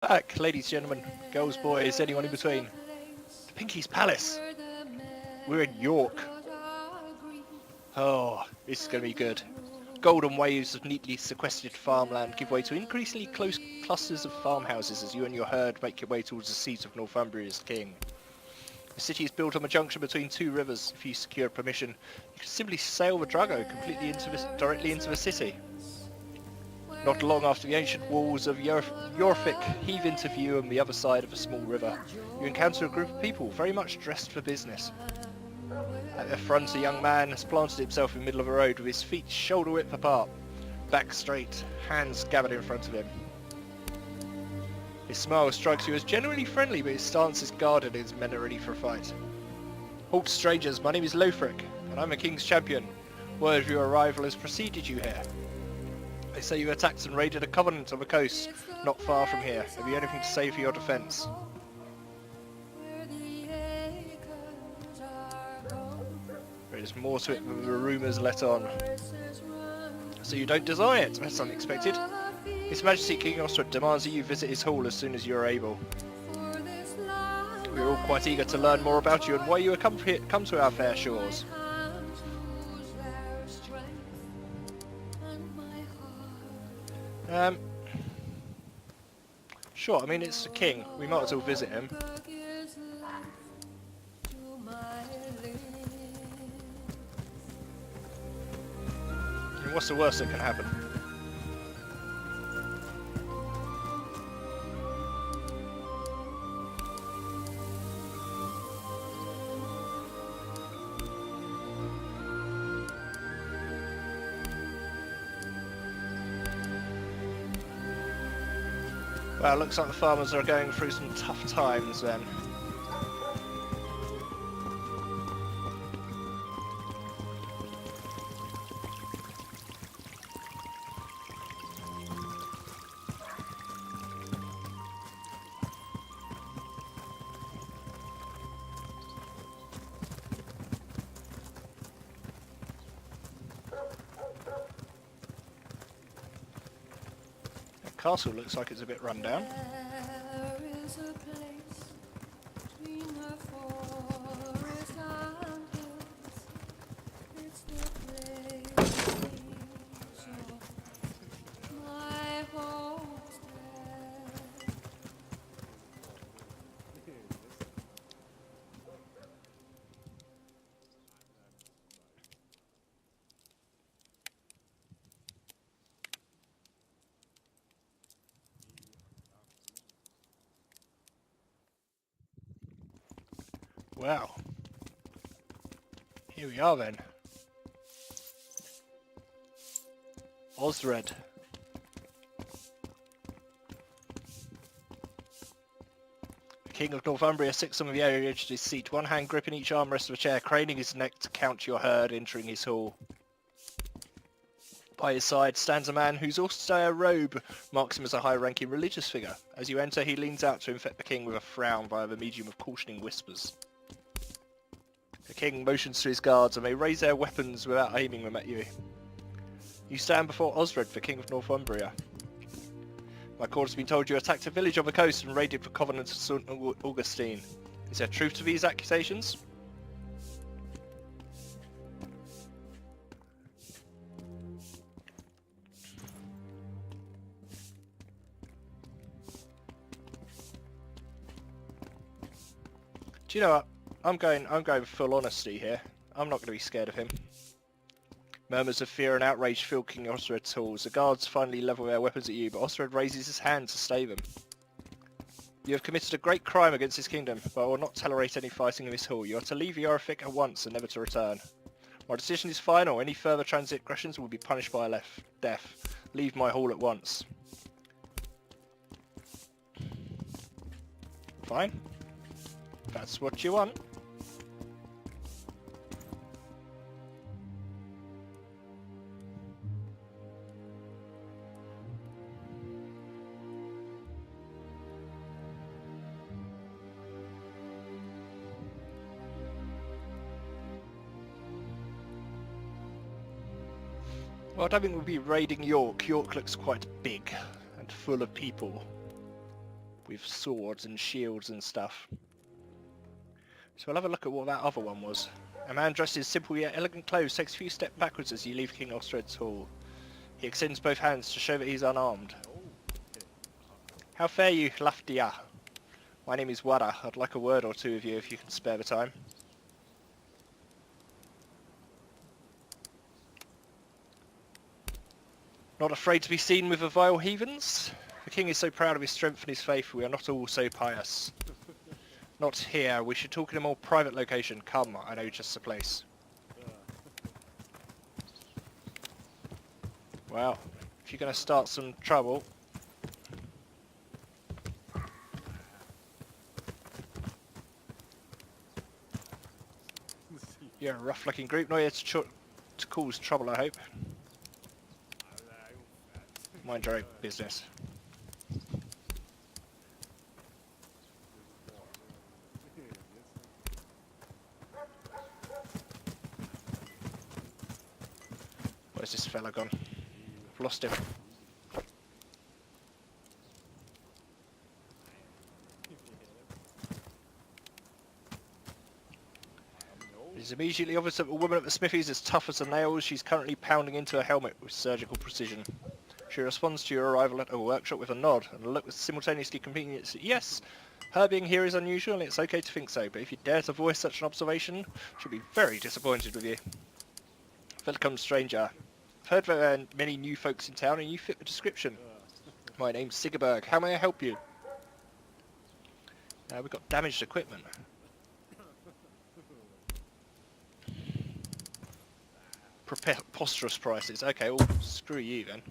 Back, ladies, gentlemen, girls, boys, anyone in between. The Pinky's Palace. We're in York. Oh, this is going to be good. Golden waves of neatly sequestered farmland give way to increasingly close clusters of farmhouses as you and your herd make your way towards the seat of Northumbria's king. The city is built on a junction between two rivers. If you secure permission, you can simply sail the Drago directly into the city. Not long after the ancient walls of Yorvik heave into view on the other side of a small river, you encounter a group of people very much dressed for business. At their front, a young man has planted himself in the middle of a road with his feet shoulder-width apart, back straight, hands gathered in front of him. His smile strikes you as genuinely friendly, but his stance is guarded as men are ready for a fight. Halt, strangers, my name is Lothric, and I'm a king's champion. Word of your arrival has preceded you here. They say you attacked and raided a covenant on the coast, not far from here. Have you anything to say for your defence? There's more to it than the rumours let on. So you don't deny it? That's unexpected. His Majesty King Osred demands that you visit his hall as soon as you are able. We're all quite eager to learn more about you and why you have come to our fair shores. Sure, I mean it's the king, we might as well visit him. And what's the worst that can happen? Well, it looks like the farmers are going through some tough times then. Castle looks like it's a bit run down. Wow. Here we are then. Osred. The King of Northumbria sits on the edge of his seat, one hand gripping each armrest of a chair, craning his neck to count your herd entering his hall. By his side stands a man whose austere robe marks him as a high-ranking religious figure. As you enter, he leans out to infect the king with a frown via the medium of cautioning whispers. The king motions to his guards and they raise their weapons without aiming them at you. You stand before Osred, the King of Northumbria. My court has been told you attacked a village on the coast and raided the Covenant of St. Augustine. Is there truth to these accusations? Do you know what? I'm going full honesty here. I'm not going to be scared of him. Murmurs of fear and outrage fill King Osred's halls. The guards finally level their weapons at you, but Osred raises his hand to stay them. You have committed a great crime against his kingdom, but I will not tolerate any fighting in this hall. You are to leave Yorvik at once and never to return. My decision is final. Any further transgressions will be punished by death. Leave my hall at once. Fine. If that's what you want. Well, I don't think we'll be raiding York. York looks quite big and full of people. with swords and shields and stuff. So we'll have a look at what that other one was. A man dressed in simple yet elegant clothes takes a few steps backwards as you leave King Ostred's hall. He extends both hands to show that he's unarmed. How fare you, Lafdia? My name is Wada. I'd like a word or two of you if you can spare the time. Not afraid to be seen with the vile heathens? The king is so proud of his strength and his faith, we are not all so pious. Not here, we should talk in a more private location. Come, I know just the place. Well, if you're going to start some trouble... You're a rough-looking group, not here to cause trouble, I hope. Mind your own business. Where's this fella gone? I've lost him. It is immediately obvious that a woman at the smithy is as tough as a nail. She's currently pounding into a helmet with surgical precision. She responds to your arrival at her workshop with a nod and a look that simultaneously convenience. Yes, her being here is unusual and it's okay to think so, but if you dare to voice such an observation, she'll be very disappointed with you. Welcome, stranger. I've heard there are many new folks in town and you fit the description. My name's Sigurberg. How may I help you? We've got damaged equipment. Preposterous prices. Okay, well, screw you then.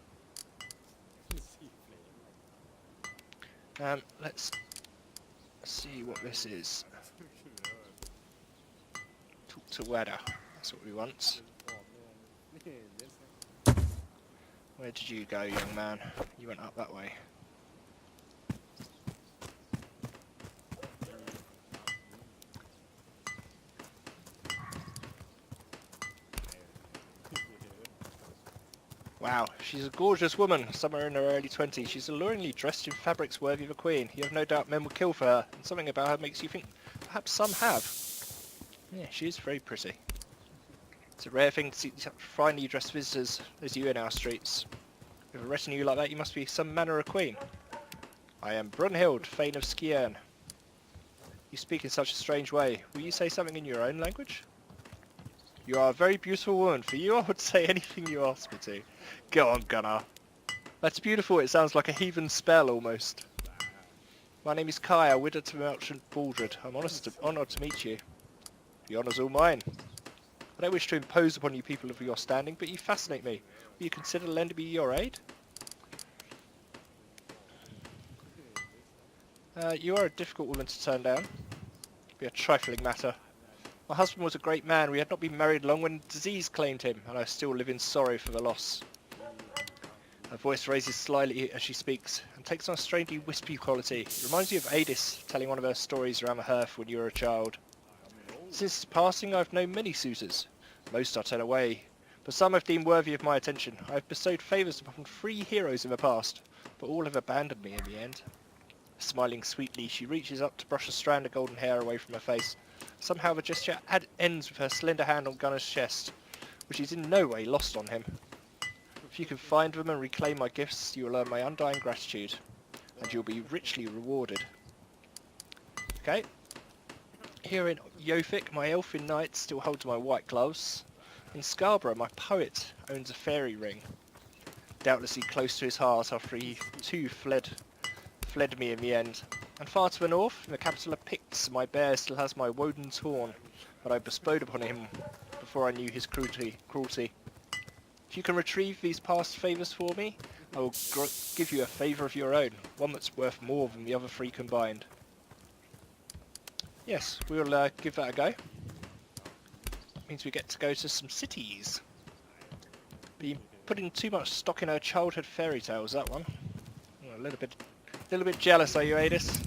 Let's see what this is. Talk to Wada. That's what we want. Where did you go, young man? You went up that way. Wow, she's a gorgeous woman, somewhere in her early 20s. She's alluringly dressed in fabrics worthy of a queen. You have no doubt men will kill for her, and something about her makes you think perhaps some have. Yeah, she is very pretty. It's a rare thing to see such finely dressed visitors as you in our streets. With a retinue like that, you must be some manner of queen. I am Brunhild, Thane of Skiern. You speak in such a strange way. Will you say something in your own language? You are a very beautiful woman. For you, I would say anything you ask me to. Go on, Gunnar. That's beautiful. It sounds like a heathen spell, almost. My name is Kaya, widow to Merchant Baldred. I'm honoured to meet you. The honour's all mine. I don't wish to impose upon you people of your standing, but you fascinate me. Will you consider lending me your aid? You are a difficult woman to turn down. It'll be a trifling matter. My husband was a great man. We had not been married long when disease claimed him, and I still live in sorrow for the loss. Her voice raises slightly as she speaks, and takes on a strangely wispy quality. It reminds you of Adis telling one of her stories around the hearth when you were a child. Since his passing, I have known many suitors. Most are turned away, but some have deemed worthy of my attention. I have bestowed favours upon 3 heroes in the past, but all have abandoned me in the end. Smiling sweetly, she reaches up to brush a strand of golden hair away from her face. Somehow the gesture ends with her slender hand on Gunnar's chest, which is in no way lost on him. If you can find them and reclaim my gifts, you will earn my undying gratitude, and you'll be richly rewarded. Okay. Here in Yofik, my elfin knight still holds my white gloves. In Scarborough, my poet owns a fairy ring, doubtlessly close to his heart after he too fled me in the end. And far to the north, in the capital of Picts, my bear still has my Woden's horn, that I bestowed upon him before I knew his cruelty. If you can retrieve these past favours for me, I will give you a favour of your own, one that's worth more than the other 3 combined. Yes, we'll give that a go. That means we get to go to some cities. Been putting too much stock in her childhood fairy tales, that one. A little bit jealous, are you, Adis?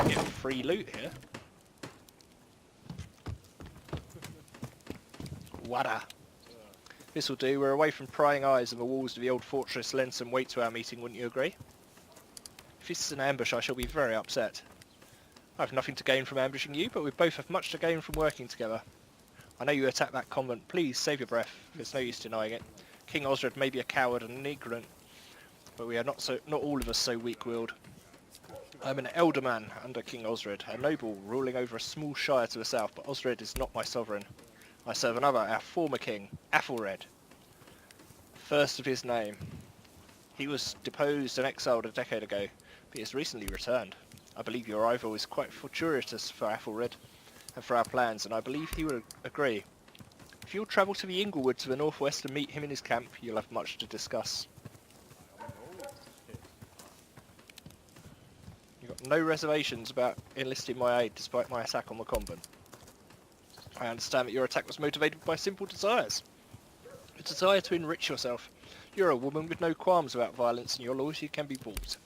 Get free loot here. Wada. This'll do. We're away from prying eyes and the walls of the old fortress lend some weight to our meeting, wouldn't you agree? If this is an ambush, I shall be very upset. I have nothing to gain from ambushing you, but we both have much to gain from working together. I know you attacked that convent. Please, save your breath. There's no use denying it. King Osred may be a coward and ignorant, but we are not all of us so weak-willed. I'm an elder man under King Osred, a noble ruling over a small shire to the south, but Osred is not my sovereign. I serve another, our former king, Athelred, first of his name. He was deposed and exiled a decade ago, but he has recently returned. I believe your arrival is quite fortuitous for Athelred and for our plans, and I believe he would agree. If you'll travel to the Inglewood to the northwest and meet him in his camp, you'll have much to discuss. You've got no reservations about enlisting my aid despite my attack on the convent. I understand that your attack was motivated by simple desires. A desire to enrich yourself. You're a woman with no qualms about violence, and your loyalty can be bought.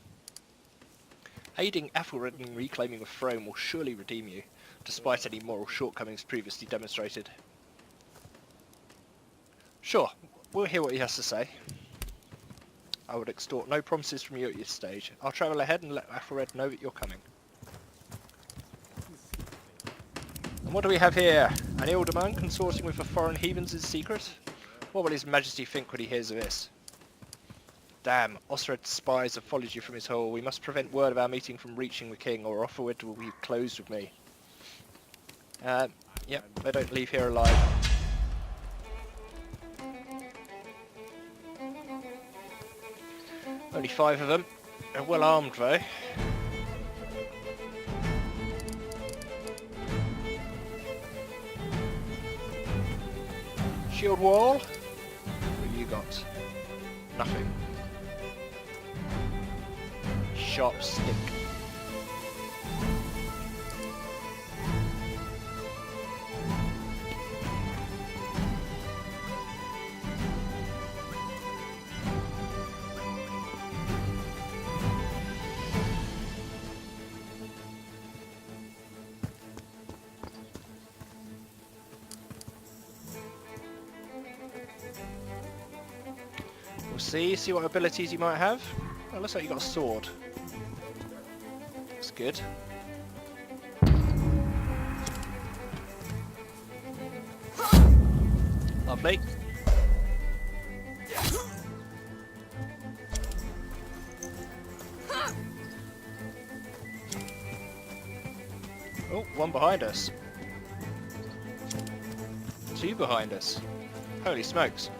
Aiding Athelred in reclaiming the throne will surely redeem you, despite any moral shortcomings previously demonstrated. Sure, we'll hear what he has to say. I would extort no promises from you at this stage. I'll travel ahead and let Athelred know that you're coming. And what do we have here? An alderman consorting with the foreign heathens in secret? What will his majesty think when he hears of this? Damn, Osred's spies have followed you from his hole. We must prevent word of our meeting from reaching the king, or Athelred will be closed with me. Yep, they don't leave here alive. Only 5 of them. They're well armed though. Shield wall? What have you got? Nothing. Sharp stick. We'll see what abilities you might have. Oh, looks like you got a sword. That's good. Lovely. Oh, one behind us. 2 behind us. Holy smokes.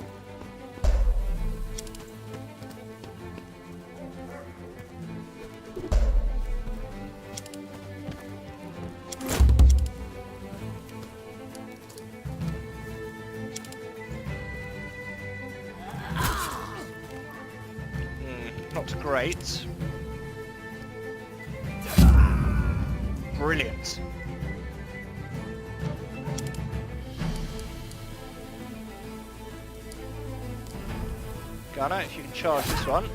Not great. Brilliant. Gunner, if you can charge this one.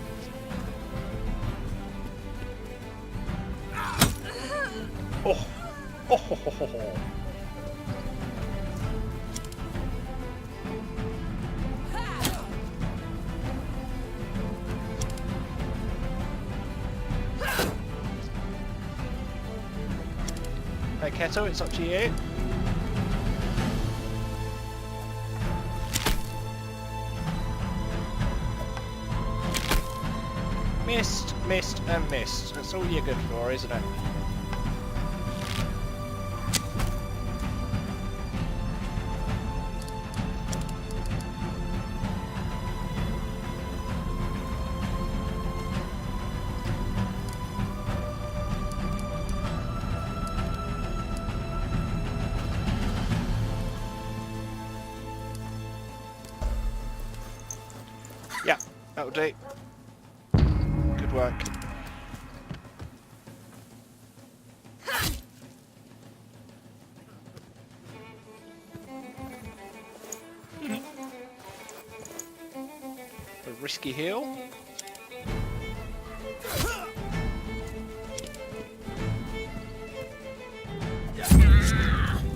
Oh! Oh, ho, ho, ho, ho. Hey Keto, it's up to you. Missed, missed, and missed. That's all you're good for, isn't it? Yeah, that'll do. Good work. A risky heal.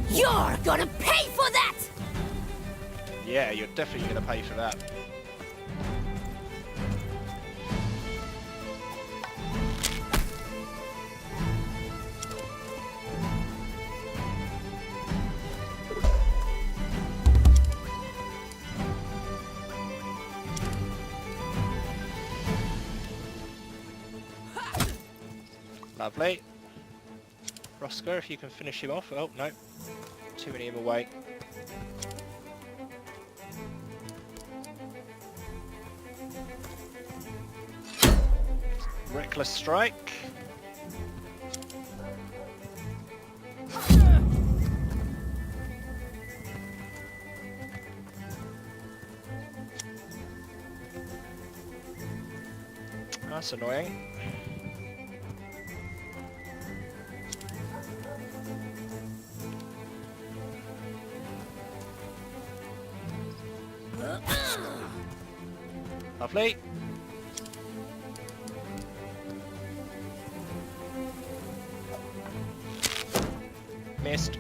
You're gonna pay for that! Yeah, you're definitely going to pay for that. Lovely. Roscoe, if you can finish him off. Oh, no. Too many of them away. Reckless strike. That's annoying. Lovely. Missed.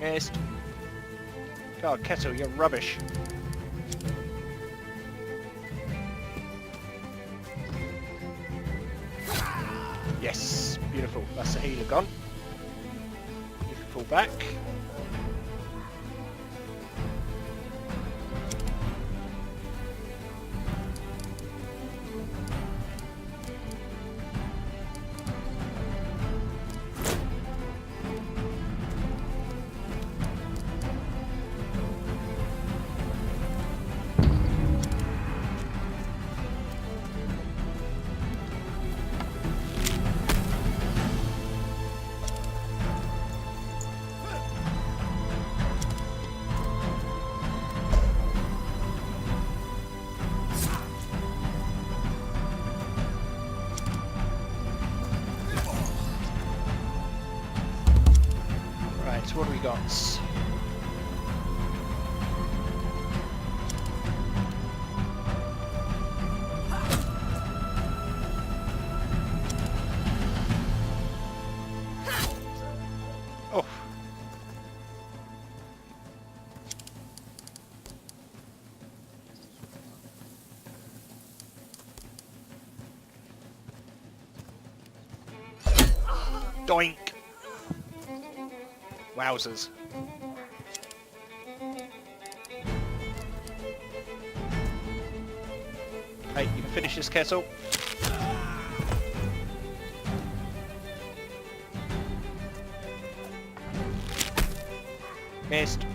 Missed. God, Kettle, you're rubbish. Yes, beautiful. That's the healer gone. You can fall back. So what do we got? Oh. Doink. Wowzers. Hey, you can finish this, Kettle. Missed.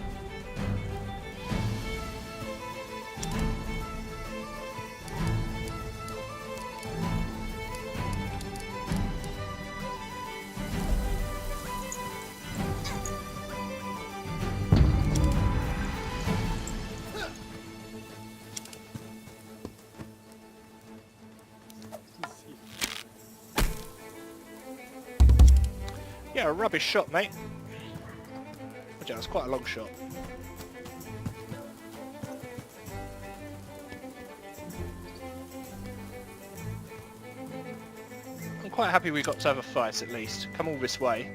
Yeah, a rubbish shot, mate. That was quite a long shot. I'm quite happy we got to have a fight at least. Come all this way.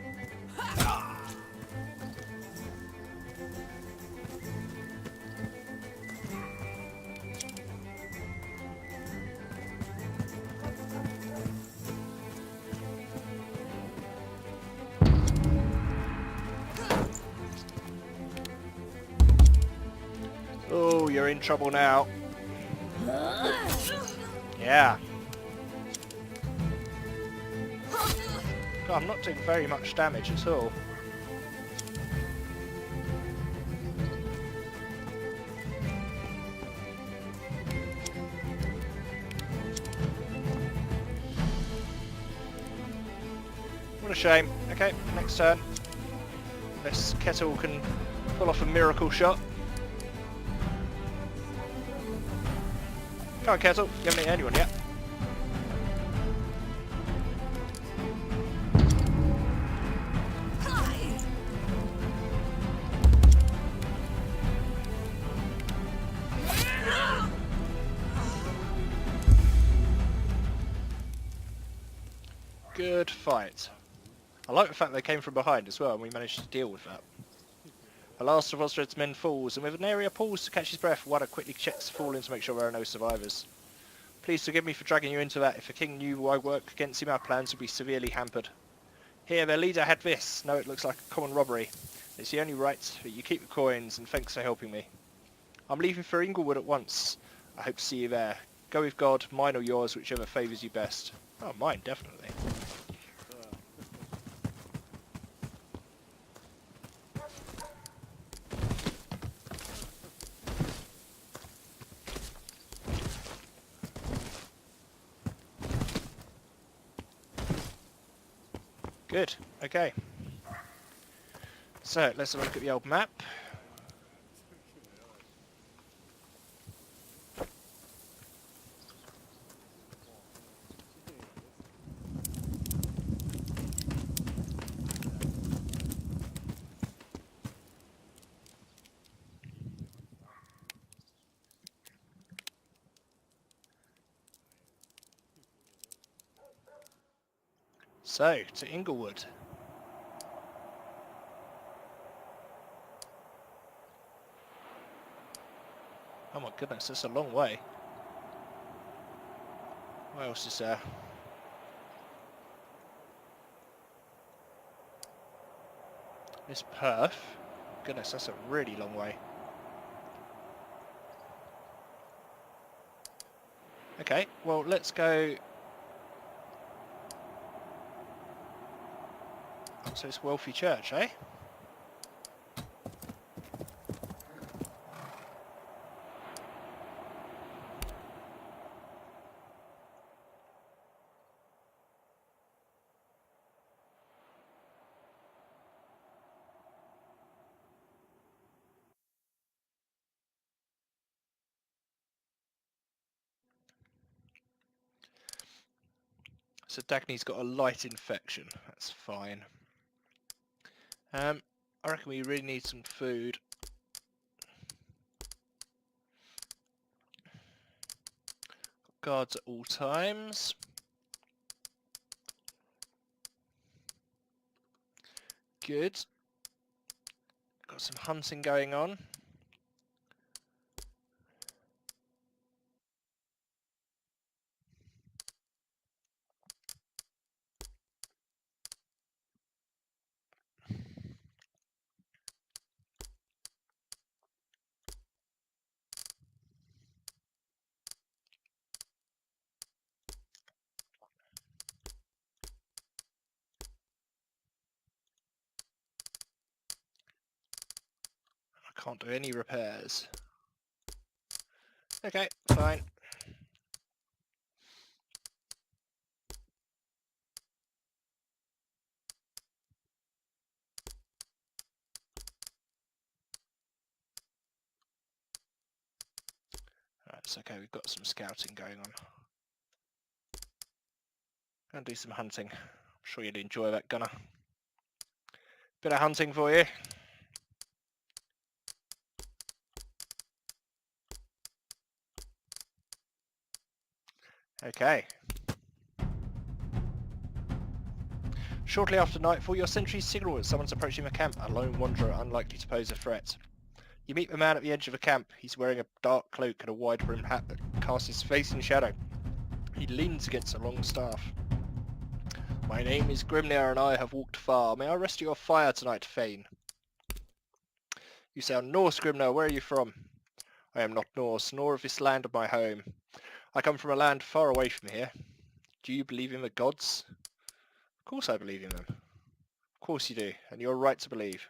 Oh, you're in trouble now. Yeah. God, I'm not doing very much damage at all. What a shame. Okay, next turn. This Kettle can pull off a miracle shot. Come on, Kettle. You haven't hit anyone yet. Good fight. I like the fact they came from behind as well and we managed to deal with that. The last of Osred's men falls, and with an area pause to catch his breath, Wada quickly checks the fallen to make sure there are no survivors. Please forgive me for dragging you into that. If the king knew I worked against him, our plans would be severely hampered. Here, their leader had this. No, it looks like a common robbery. It's the only right, but you keep the coins, and thanks for helping me. I'm leaving for Inglewood at once. I hope to see you there. Go with God, mine or yours, whichever favours you best. Oh, mine, definitely. Good, okay. So, let's have a look at the old map. So, to Inglewood. Oh my goodness, that's a long way. What else is there? It's Perth. Goodness, that's a really long way. Okay, well, let's go... up to this wealthy church, eh? So Dagny's got a light infection. That's fine. I reckon we really need some food. Guards at all times. Good. Got some hunting going on. I can't do any repairs. Okay, fine. That's okay, we've got some scouting going on. Gonna do some hunting. I'm sure you'd enjoy that, Gunner. Bit of hunting for you. Okay. Shortly after nightfall, your sentries signal that someone's approaching the camp, a lone wanderer unlikely to pose a threat. You meet the man at the edge of the camp. He's wearing a dark cloak and a wide-brimmed hat that casts his face in shadow. He leans against a long staff. My name is Grimnir and I have walked far. May I rest your fire tonight, Thane? You sound Norse, Grimnir. Where are you from? I am not Norse, nor of this land of my home. I come from a land far away from here. Do you believe in the gods? Of course I believe in them. Of course you do, and you're right to believe.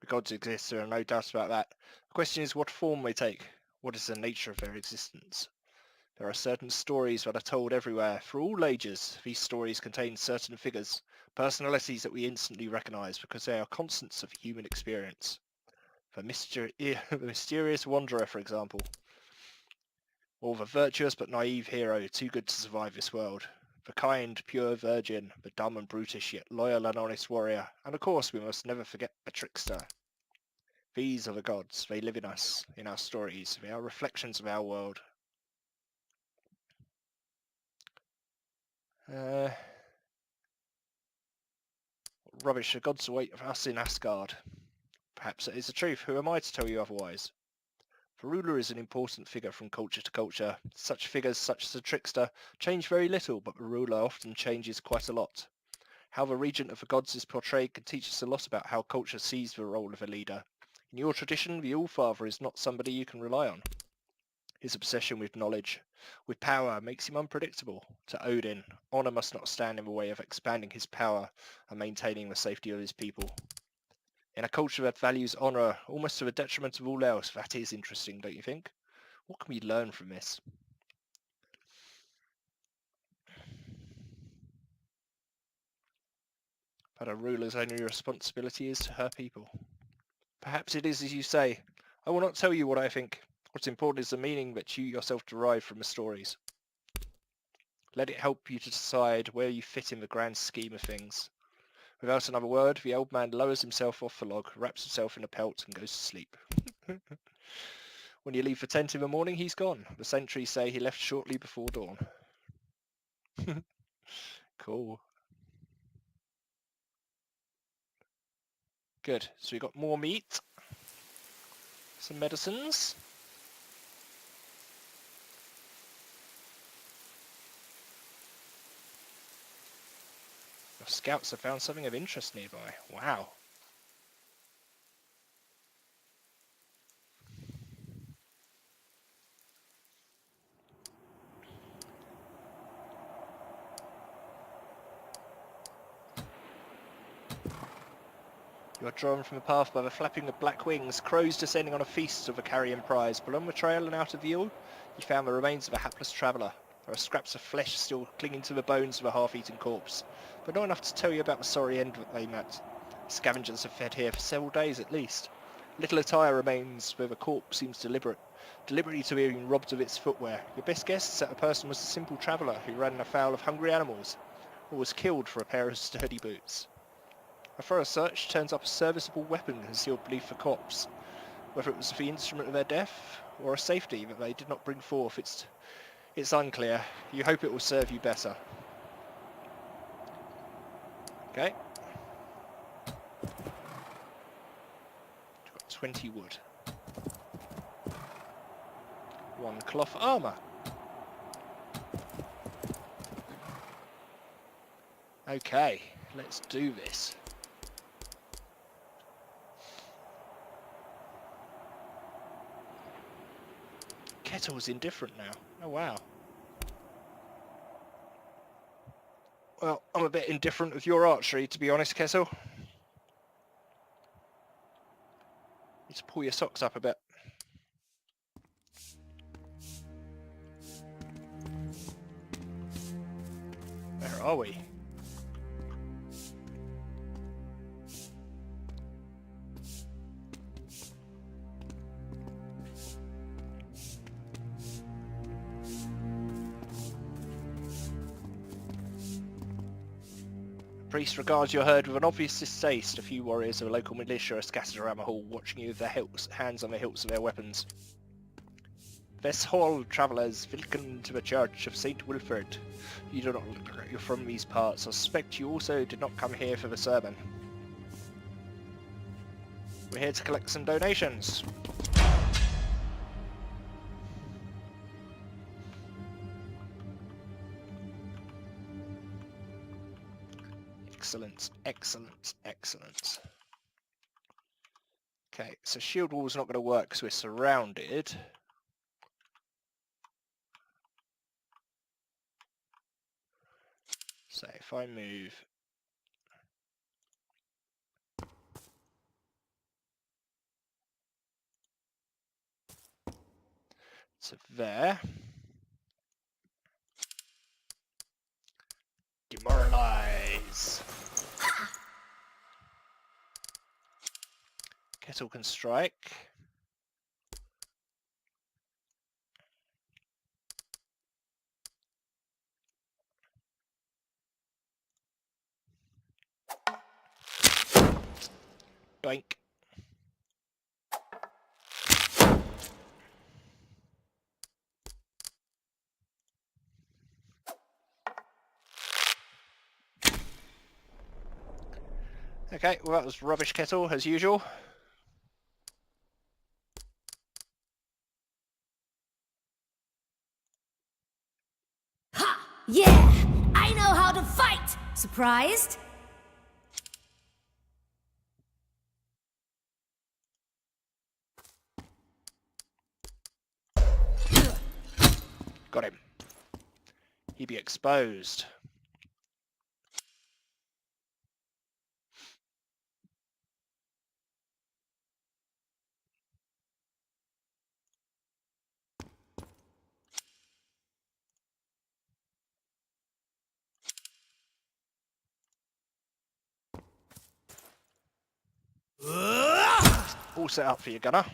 The gods exist, there are no doubts about that. The question is what form they take. What is the nature of their existence? There are certain stories that are told everywhere. For all ages, these stories contain certain figures, personalities that we instantly recognize because they are constants of human experience. The mysterious wanderer, for example, or the virtuous but naive hero too good to survive this world. The kind, pure virgin, the dumb and brutish yet loyal and honest warrior, and of course we must never forget the trickster. These are the gods. They live in us, in our stories. They are reflections of our world. Rubbish. The gods await us in Asgard. Perhaps it is the truth. Who am I to tell you otherwise? The ruler is an important figure from culture to culture. Such figures, such as the trickster, change very little, but the ruler often changes quite a lot. How the regent of the gods is portrayed can teach us a lot about how culture sees the role of a leader. In your tradition, the All-Father is not somebody you can rely on. His obsession with knowledge, with power, makes him unpredictable. To Odin, honor must not stand in the way of expanding his power and maintaining the safety of his people. In a culture that values honor almost to the detriment of all else, that is interesting, don't you think? What can we learn from this? But a ruler's only responsibility is to her people. Perhaps it is as you say. I will not tell you what I think. What's important is the meaning that you yourself derive from the stories. Let it help you to decide where you fit in the grand scheme of things. Without another word, the old man lowers himself off the log, wraps himself in a pelt, and goes to sleep. When you leave the tent in the morning, he's gone. The sentries say he left shortly before dawn. Cool. Good. So we got more meat. Some medicines. Your scouts have found something of interest nearby. Wow. You are drawn from the path by the flapping of black wings, crows descending on a feast of a carrion prize. Along the trail and out of view, you found the remains of a hapless traveller. There are scraps of flesh still clinging to the bones of a half-eaten corpse, but not enough to tell you about the sorry end that they met. Scavengers have fed here for several days at least. Little attire remains where the corpse seems deliberately to being robbed of its footwear. Your best guess is that the person was a simple traveller who ran afoul of hungry animals, or was killed for a pair of sturdy boots. A thorough search turns up a serviceable weapon concealed beneath the corpse. Whether it was the instrument of their death, or a safety that they did not bring forth, it's unclear. You hope it will serve you better. Okay. We've got 20 wood. 1 cloth armour. Okay, let's do this. Kettle's indifferent now. Oh wow. Well, I'm a bit indifferent with your archery, to be honest, Kettle. Need to pull your socks up a bit. Where are we? The priest regards your herd with an obvious distaste. A few warriors of a local militia are scattered around the hall, watching you with their hands on the hilts of their weapons. This hall, travellers, welcome to the church of St. Wilfrid. You do not look like you're from these parts. I suspect you also did not come here for the sermon. We're here to collect some donations. Excellent, excellent, excellent. Okay, so shield wall's not going to work because we're surrounded. So if I move to there, demoralize. Kettle can strike. Doink. Okay, well that was rubbish, Kettle, as usual. Yeah, I know how to fight! Surprised? Got him. He be exposed. All set up for you, Gunner.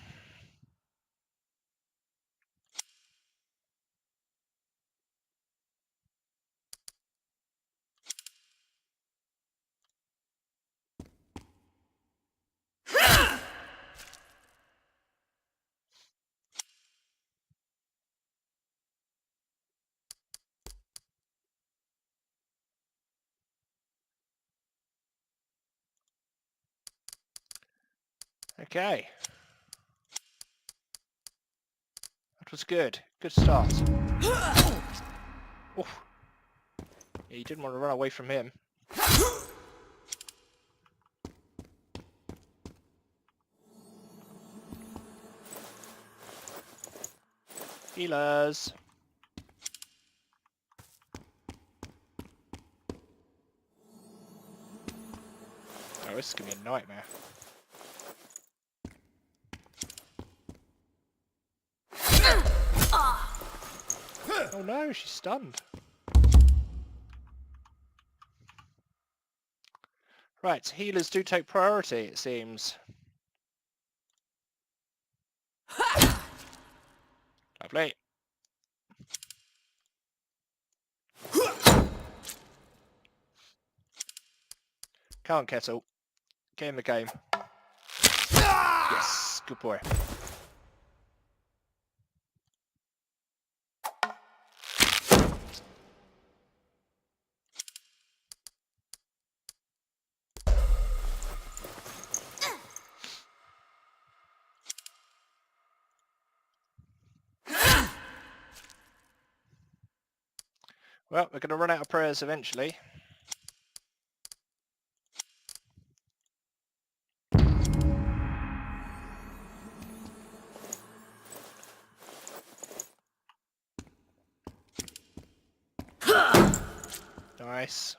Okay. That was good. Good start. Oof. Yeah, you didn't want to run away from him. Healers. Oh, this is going to be a nightmare. Oh no, she's stunned. Right, healers do take priority, it seems. Lovely. Come on, Kettle. Get in the game. Yes, good boy. Well, we're going to run out of prayers eventually. Nice.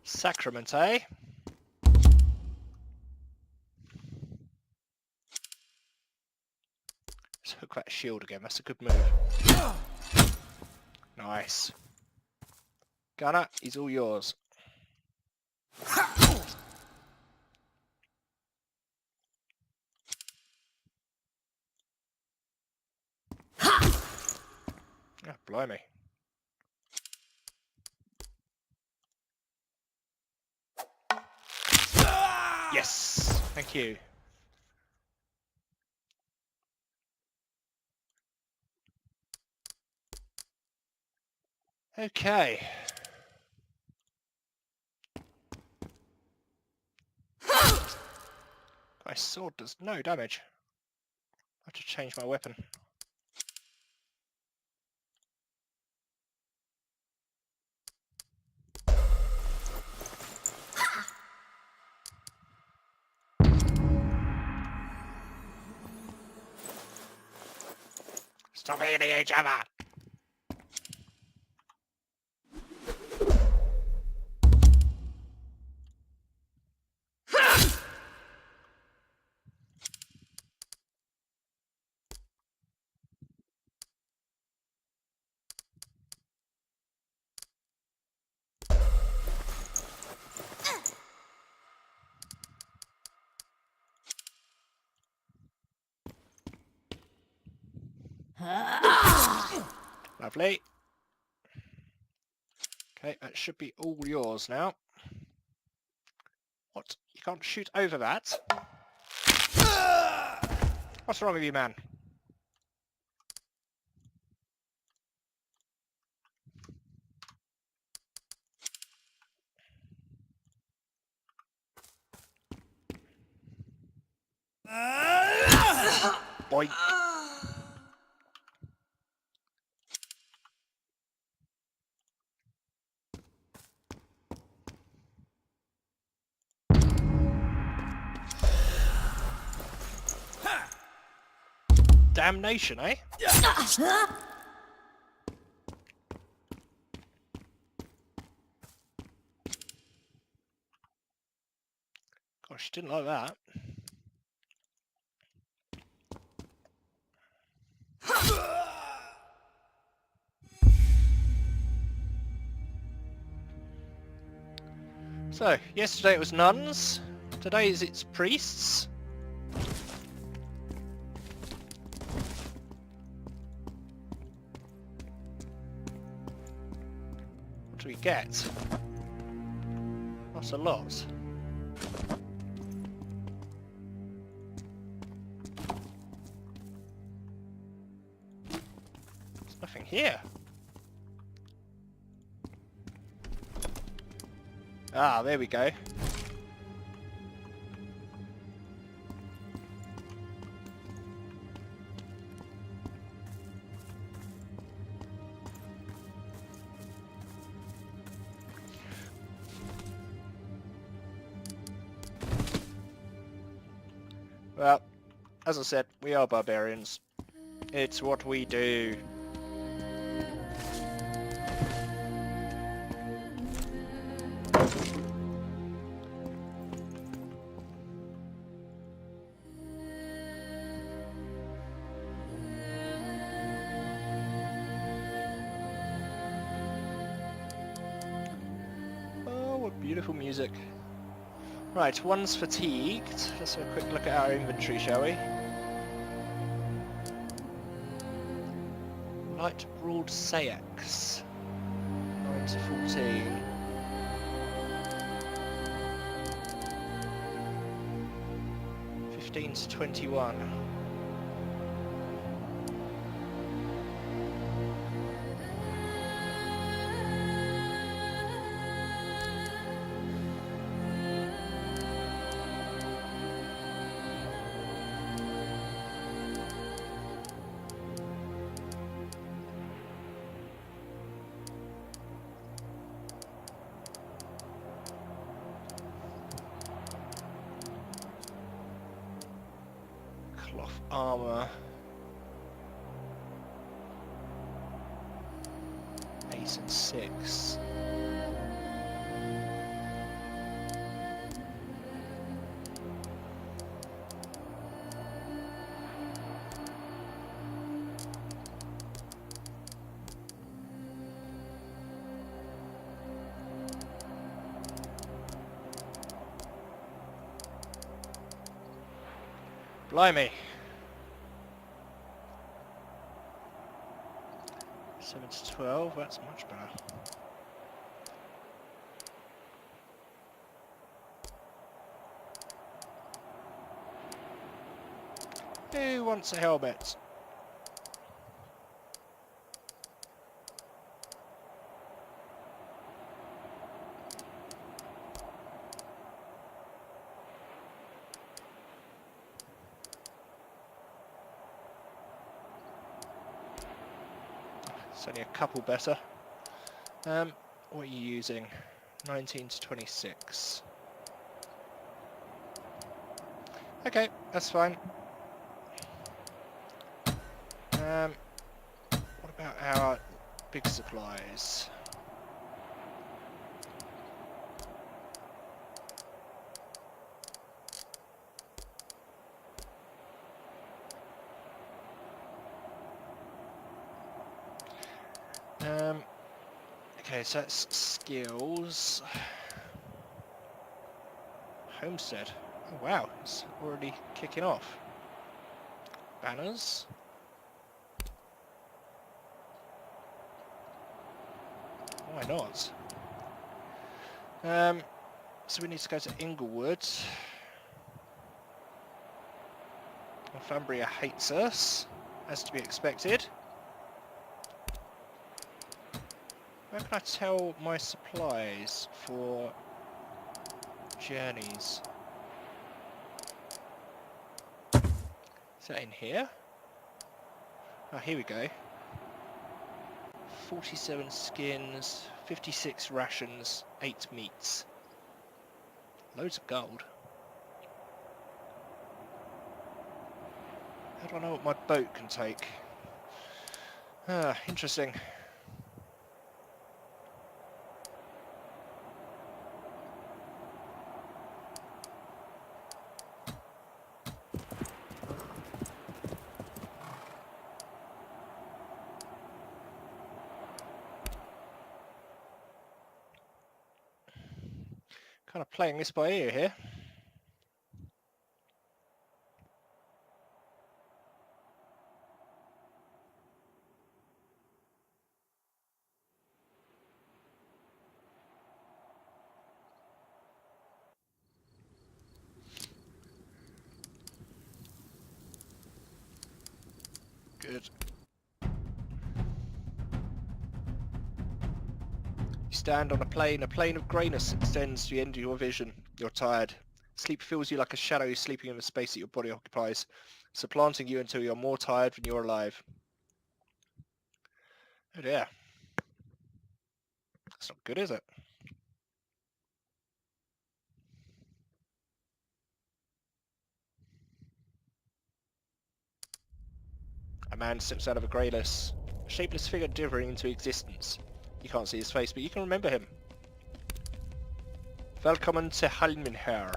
Sacrament, eh? Let's hook that shield again. That's a good move. Nice. Gunner, he's all yours. Oh, blimey. Yes! Thank you. Okay. My sword does no damage. I have to change my weapon. Stop hitting each other! Lovely. Okay, that should be all yours now. What? You can't shoot over that? What's wrong with you, man? Boink. Damnation, eh? Gosh, didn't like that. So, yesterday it was nuns. Today it's priests. What do we get? Not a lot. There's nothing here. Ah, there we go. Well, as I said, we are barbarians. It's what we do. Oh, what beautiful music. Right, one's fatigued. Let's have a quick look at our inventory, shall we? Light broad Sayax. 9 to 14. To 21. Cloth armor. 8 and 6. Blimey. 7 to 12, that's much better. Who wants a helmet? It's only a couple better. What are you using? 19 to 26. Okay, that's fine. What about our big supplies? Okay, so that's skills. Homestead. Oh wow, it's already kicking off. Banners. Why not? So we need to go to Inglewood. Northumbria hates us, as to be expected. Where can I tell my supplies for journeys? that in here? Oh, here we go. 47 skins, 56 rations, 8 meats. Loads of gold. How do I know what my boat can take? Ah, interesting. Kind of playing this by ear here. Good. You stand on a plane of greyness extends to the end of your vision. You're tired. Sleep fills you like a shadow sleeping in the space that your body occupies, supplanting you until you're more tired than you're alive. Oh dear. That's not good, is it? A man steps out of a greyless, shapeless figure dithering into existence. You can't see his face, but you can remember him. Velkommen to Halminher.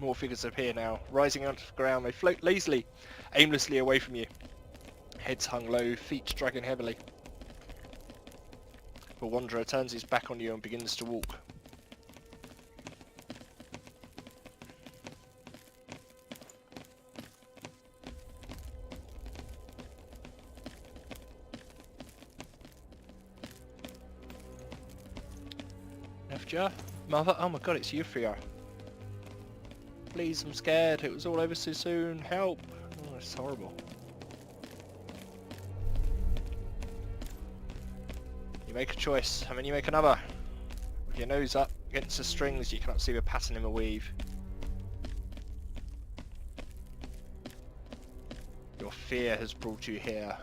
More figures appear now, rising out of the ground. They float lazily, aimlessly away from you. Heads hung low, feet dragging heavily. The wanderer turns his back on you and begins to walk. Nefja? Mother? Oh my god, it's Euphria. Please, I'm scared. It was all over so soon. Help! Oh, it's horrible. You make a choice, and then you make another. With your nose up against the strings, you cannot see the pattern in the weave. Your fear has brought you here.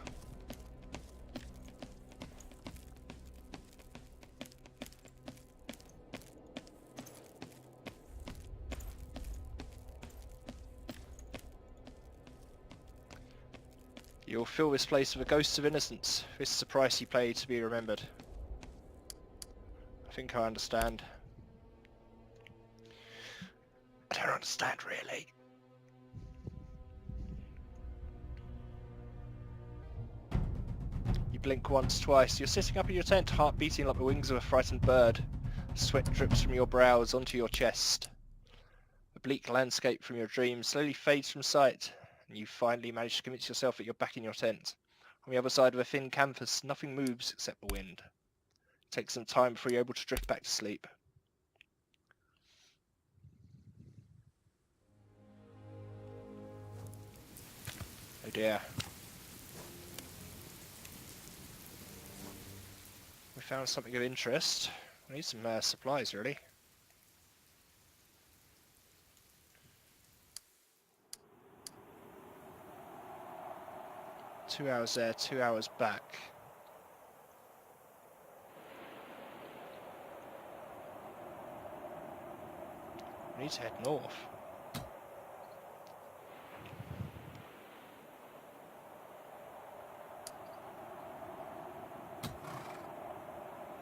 You'll fill this place with the ghosts of innocence. This is the price you pay to be remembered. I think I understand. I don't understand, really. You blink once, twice. You're sitting up in your tent, heart beating like the wings of a frightened bird. Sweat drips from your brows onto your chest. The bleak landscape from your dreams slowly fades from sight, and you finally manage to convince yourself that you're back in your tent. On the other side of a thin canvas, nothing moves except the wind. It takes some time before you're able to drift back to sleep. Oh dear. We found something of interest. We need some supplies, really. Two hours there, 2 hours back. We need to head north.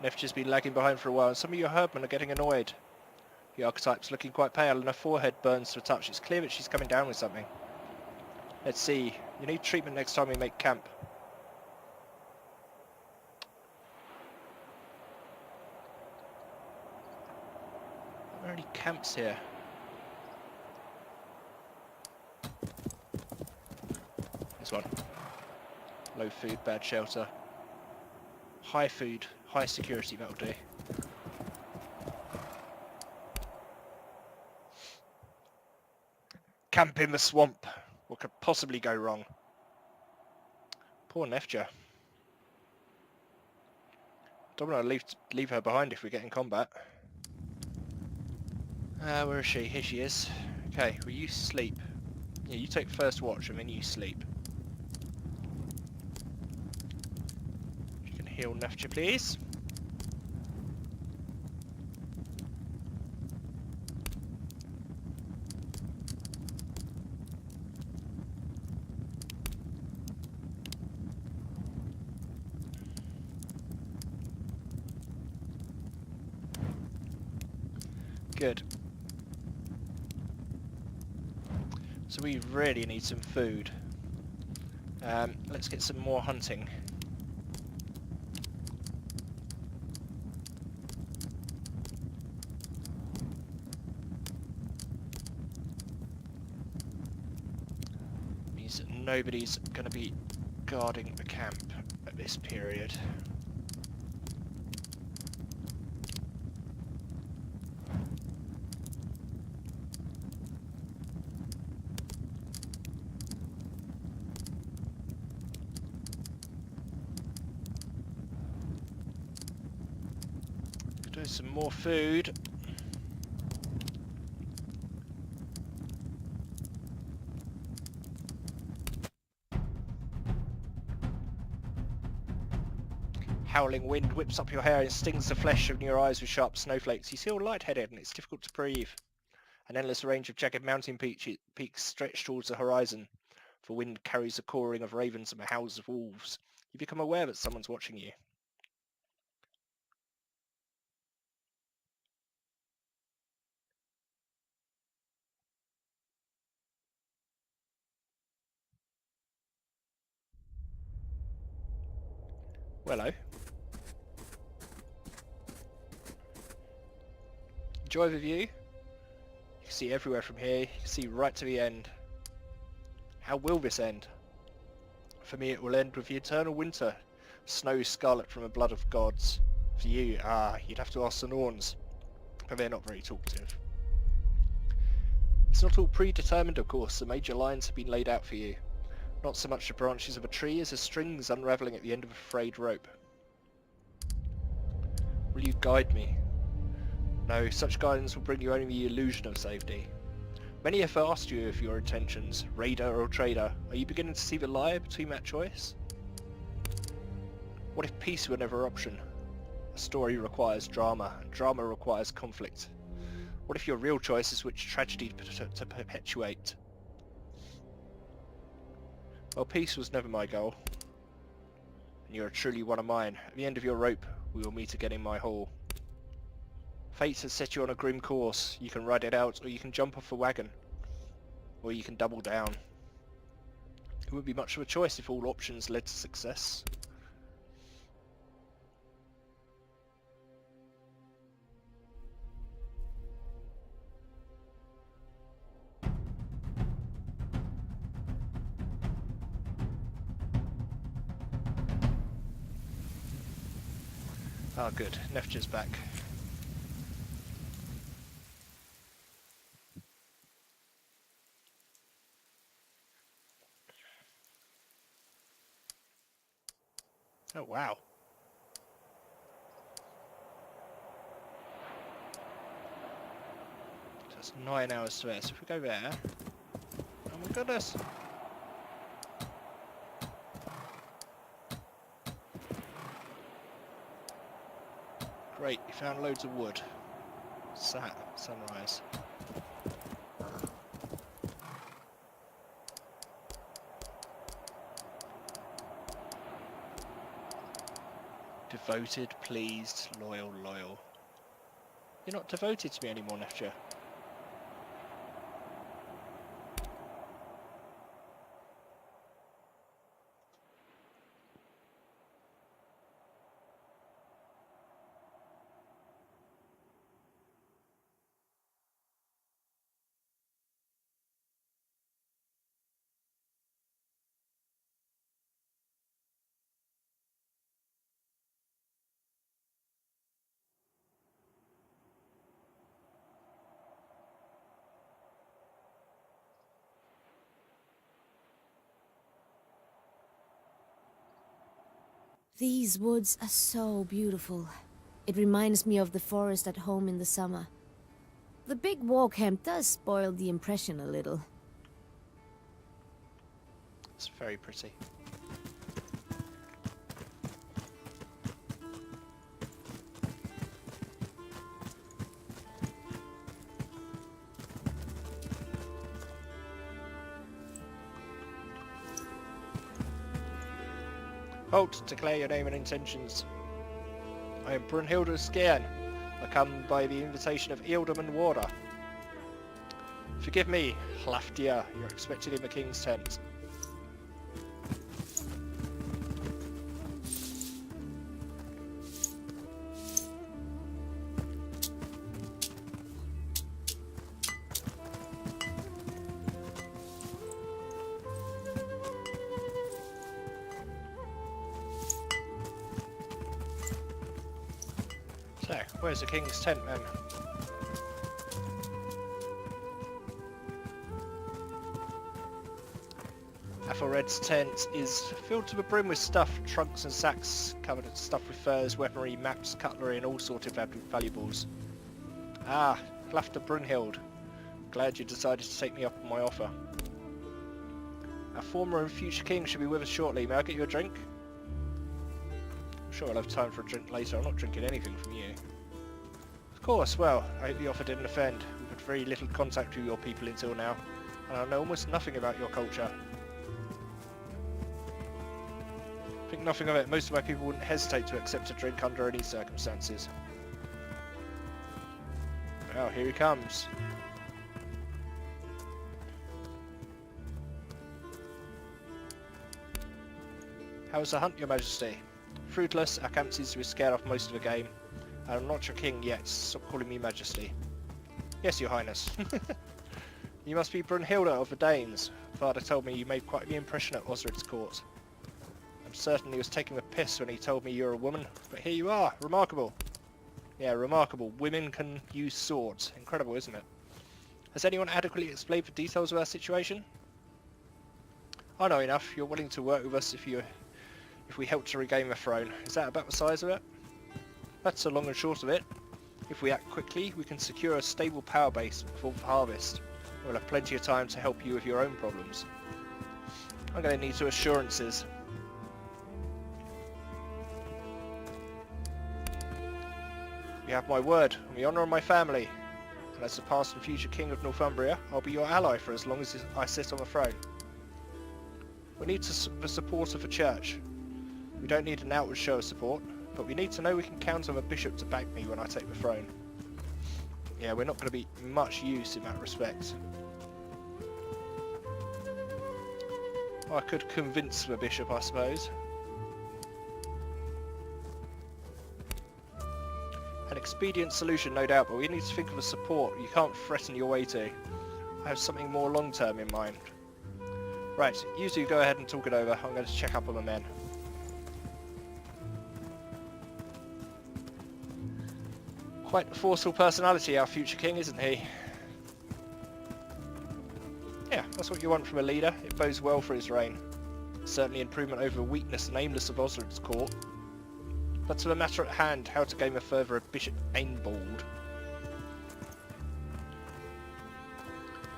Nefja's been lagging behind for a while, and some of your herdmen are getting annoyed. The archetype's looking quite pale, and her forehead burns to a touch. It's clear that she's coming down with something. Let's see. You need treatment next time we make camp. Are there any camps here? There's one. Low food, bad shelter. High food, high security, that'll do. Camp in the swamp. What could possibly go wrong? Poor Nefja. Don't want to leave her behind if we get in combat. Where is she? Here she is. Okay, will you sleep? Yeah, you take first watch and then you sleep. You can heal Neftcha, please. Good. So we really need some food. Let's get some more hunting. Means that nobody's going to be guarding the camp at this period. Do some more food. Howling wind whips up your hair and stings the flesh of your eyes with sharp snowflakes. You feel lightheaded and it's difficult to breathe. An endless range of jagged mountain peaks stretch towards the horizon. The wind carries the cawing of ravens and the howls of wolves. You become aware that someone's watching you. Hello. Enjoy the view. You can see everywhere from here. You can see right to the end. How will this end? For me it will end with the eternal winter. Snow scarlet from the blood of gods. For you, you'd have to ask the Norns. But they're not very talkative. It's not all predetermined, of course. The major lines have been laid out for you. Not so much the branches of a tree as the strings unravelling at the end of a frayed rope. Will you guide me? No, such guidance will bring you only the illusion of safety. Many have asked you of your intentions, raider or trader. Are you beginning to see the lie between that choice? What if peace were never an option? A story requires drama, and drama requires conflict. What if your real choice is which tragedy to perpetuate? Well, peace was never my goal. And you are truly one of mine. At the end of your rope, we will meet again in my hall. Fate has set you on a grim course. You can ride it out, or you can jump off the wagon. Or you can double down. It wouldn't be much of a choice if all options led to success. Ah, good. Neftcha's back. Oh, wow. That's 9 hours to there. So if we go there... Oh my goodness! Great, you found loads of wood. Sunrise. Devoted, pleased, loyal, loyal. You're not devoted to me anymore, Neftcha. These woods are so beautiful. It reminds me of the forest at home in the summer. The big war camp does spoil the impression a little. It's very pretty. Halt! Declare your name and intentions. I am Brunhilde Skjern. I come by the invitation of Ealdorman Warder. Forgive me, Hlafdir. You're expected in the king's tent. So, where's the king's tent then? Ethelred's tent is filled to the brim with stuff, trunks and sacks covered in stuff with furs, weaponry, maps, cutlery and all sorts of valuables. Ah, Hlafdir Brunhild. Glad you decided to take me up on my offer. Our former and future king should be with us shortly. May I get you a drink? I'm sure I'll have time for a drink later. I'm not drinking anything from you. Of course, well, I hope the offer didn't offend. We've had very little contact with your people until now, and I know almost nothing about your culture. Think nothing of it. Most of my people wouldn't hesitate to accept a drink under any circumstances. Well, here he comes. How was the hunt, your majesty? Fruitless. Our camp seems to be scared off most of the game. I'm not your king yet. Stop calling me majesty. Yes, your highness. You must be Brunhilde of the Danes. Father told me you made quite the impression at Osred's court. I'm certain he was taking the piss when he told me you're a woman, but here you are. Remarkable. Yeah, remarkable. Women can use swords. Incredible, isn't it? Has anyone adequately explained the details of our situation? I know enough. You're willing to work with us if we help to regain the throne. Is that about the size of it? That's the long and short of it. If we act quickly, we can secure a stable power base before the harvest. We'll have plenty of time to help you with your own problems. I'm going to need some assurances. You have my word, on the honour of my family, and as the past and future king of Northumbria, I'll be your ally for as long as I sit on the throne. We need the support of the church. We don't need an outward show of support, but we need to know we can count on the bishop to back me when I take the throne. Yeah, we're not going to be much use in that respect. Well, I could convince the bishop, I suppose. An expedient solution, no doubt, but we need to think of a support you can't threaten your way to. I have something more long-term in mind. Right, you two go ahead and talk it over. I'm going to check up on the men. Quite a forceful personality, our future king, isn't he? Yeah, that's what you want from a leader. It bodes well for his reign. Certainly improvement over the weakness and aimless of Osred's court. But to the matter at hand, how to gain a further of Bishop Ainbold.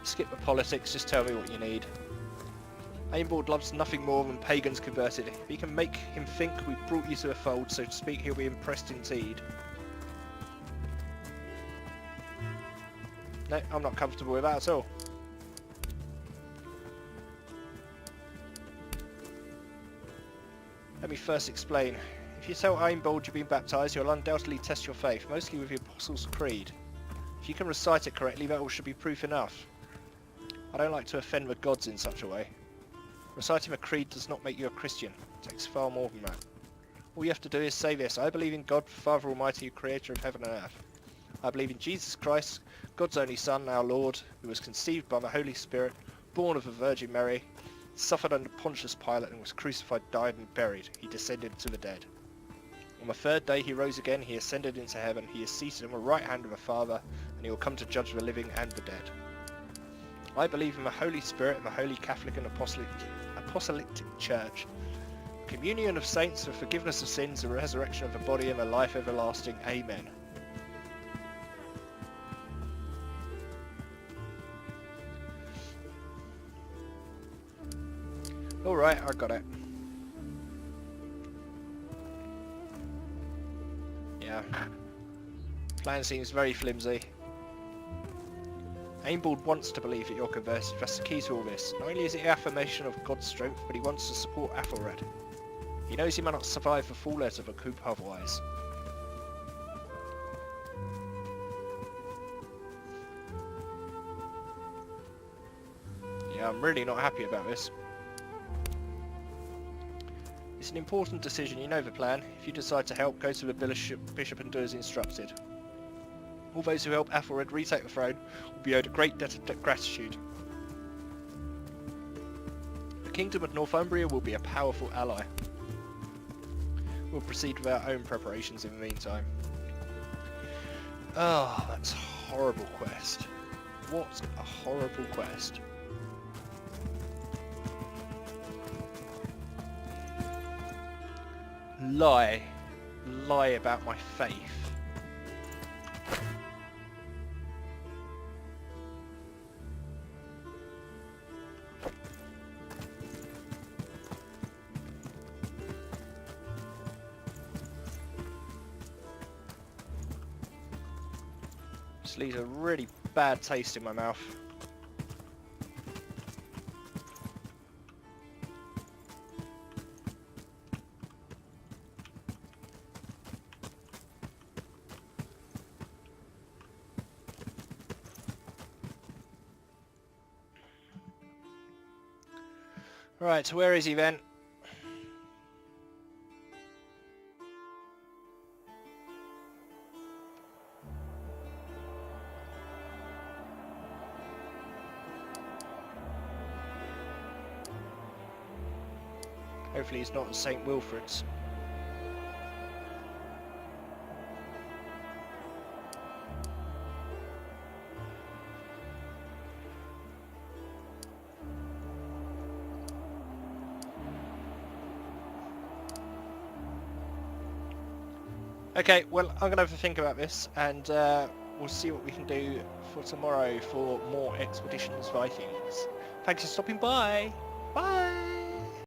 Skip the politics, just tell me what you need. Ainbold loves nothing more than pagans converted. If he can make him think we've brought you to the fold, so to speak, he'll be impressed indeed. No, I'm not comfortable with that at all. Let me first explain. If you tell Ainbold you've been baptised, you'll undoubtedly test your faith, mostly with the Apostles' Creed. If you can recite it correctly, that all should be proof enough. I don't like to offend the gods in such a way. Reciting a creed does not make you a Christian. It takes far more than that. All you have to do is say this: I believe in God, Father Almighty, Creator of heaven and earth. I believe in Jesus Christ, God's only Son, our Lord, who was conceived by the Holy Spirit, born of the Virgin Mary, suffered under Pontius Pilate and was crucified, died and buried. He descended to the dead. On the third day he rose again, he ascended into heaven, he is seated on the right hand of the Father, and he will come to judge the living and the dead. I believe in the Holy Spirit and the Holy Catholic and Apostolic Church, communion of saints, the forgiveness of sins, the resurrection of the body and the life everlasting. Amen. Alright, I got it. Yeah. Plan seems very flimsy. Aimbald wants to believe that you're converted. That's the key to all this. Not only is it the affirmation of God's strength, but he wants to support Athelred. He knows he might not survive the fallout of a coup otherwise. Yeah, I'm really not happy about this. It's an important decision, you know the plan. If you decide to help, go to the bishop and do as instructed. All those who help Athelred retake the throne will be owed a great debt of gratitude. The Kingdom of Northumbria will be a powerful ally. We'll proceed with our own preparations in the meantime. Oh, that's a horrible quest. What a horrible quest. Lie about my faith. This leaves a really bad taste in my mouth. Right, so where is he then? Hopefully he's not at St. Wilfrid's. Okay, well, I'm going to have to think about this, and we'll see what we can do for tomorrow for more Expeditions Vikings. Thanks for stopping by. Bye!